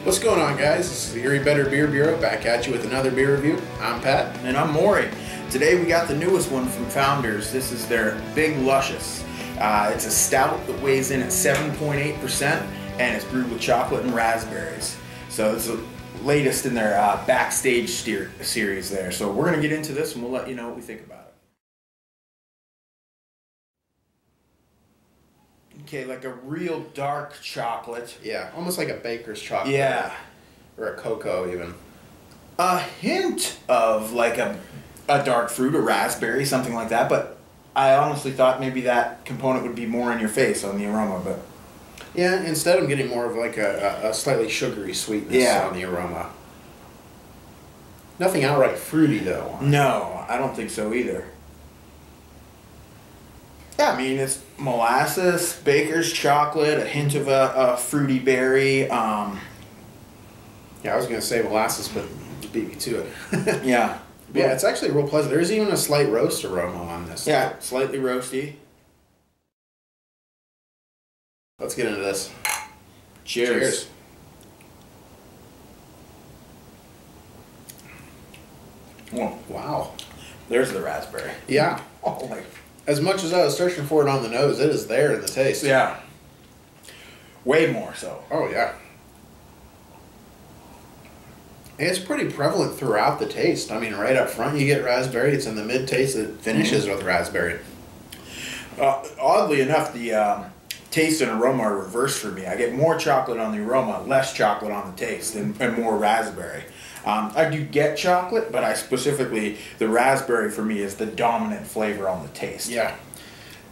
What's going on, guys? This is the Erie Better Beer Bureau back at you with another beer review. I'm Pat. And I'm Maury. Today we got the newest one from Founders. This is their Big Lushious. It's a stout that weighs in at 7.8% and it's brewed with chocolate and raspberries. So it's the latest in their backstage series there. So we're going to get into this and we'll let you know what we think about it. Okay, like a real dark chocolate. Yeah, almost like a baker's chocolate. Yeah. Or a cocoa even. A hint of like a dark fruit, a raspberry, something like that, but I honestly thought maybe that component would be more in your face on the aroma, but... Yeah, instead I'm getting more of like a slightly sugary sweetness on the aroma. Nothing outright fruity though. No, I don't think so either. Yeah, I mean, it's molasses, baker's chocolate, a hint of a fruity berry. Yeah, I was going to say molasses, but you beat me to it. Yeah. Yeah, it's actually real pleasant. There's even a slight roast aroma on this. Yeah, slightly roasty. Let's get into this. Cheers. Oh, wow. There's the raspberry. Yeah. Oh my. As much as I was searching for it on the nose, it is there in the taste. Yeah. Way more so. Oh, yeah. And it's pretty prevalent throughout the taste. I mean, right up front you get raspberry. It's in the mid-taste that finishes with raspberry. Oddly enough, the taste and aroma are reversed for me. I get more chocolate on the aroma, less chocolate on the taste, and more raspberry. I do get chocolate, but the raspberry for me is the dominant flavor on the taste. Yeah.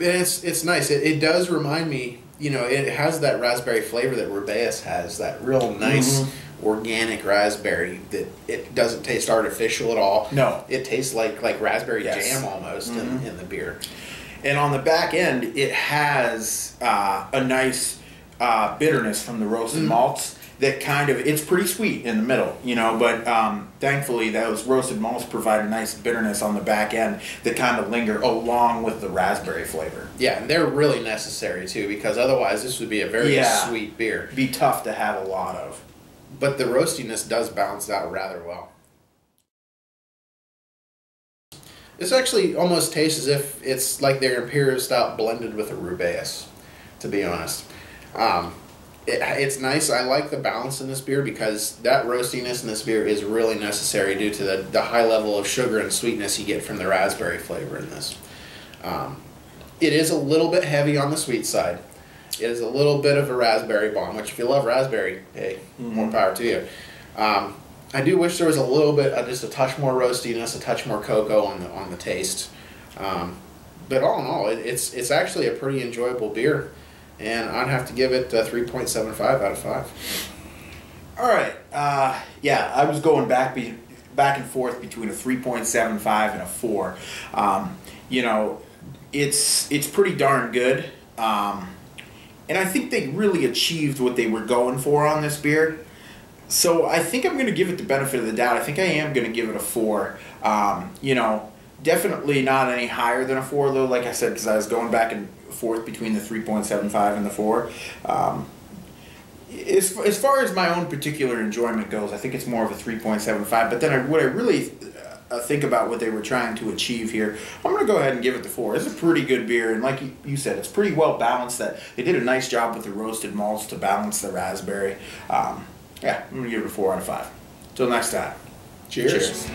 It's nice. It does remind me, you know, it has that raspberry flavor that Lushious has, that real nice organic raspberry that it doesn't taste artificial at all. No. It tastes like raspberry jam almost in the beer. And on the back end, it has a nice bitterness from the roasted malts that it's pretty sweet in the middle, you know, but thankfully those roasted malts provide a nice bitterness on the back end that kind of linger along with the raspberry flavor. Yeah, and they're really necessary too, because otherwise this would be a very sweet beer. Be tough to have a lot of. But the roastiness does balance out rather well. This actually almost tastes as if it's like their Imperial Stout blended with a Lushious, to be honest. It's nice. I like the balance in this beer because that roastiness in this beer is really necessary due to the high level of sugar and sweetness you get from the raspberry flavor in this. It is a little bit heavy on the sweet side. It is a little bit of a raspberry bomb, which if you love raspberry, hey, more power to you. I do wish there was a little bit, just a touch more roastiness, a touch more cocoa on the taste. But all in all, it's actually a pretty enjoyable beer. And I'd have to give it a 3.75 out of 5. All right. Yeah, I was going back and forth between a 3.75 and a 4. You know, it's pretty darn good. And I think they really achieved what they were going for on this beer. So I think I'm going to give it the benefit of the doubt. I think I am going to give it a 4. You know, definitely not any higher than a 4, though, like I said, because I was going back and forth between the 3.75 and the 4. As far as my own particular enjoyment goes, I think it's more of a 3.75. But then what I really think about what they were trying to achieve here, I'm going to go ahead and give it the 4. It's a pretty good beer, and like you said, it's pretty well balanced. That they did a nice job with the roasted malts to balance the raspberry. Yeah, I'm going to give it a 4 out of 5. Till next time. Cheers. Cheers.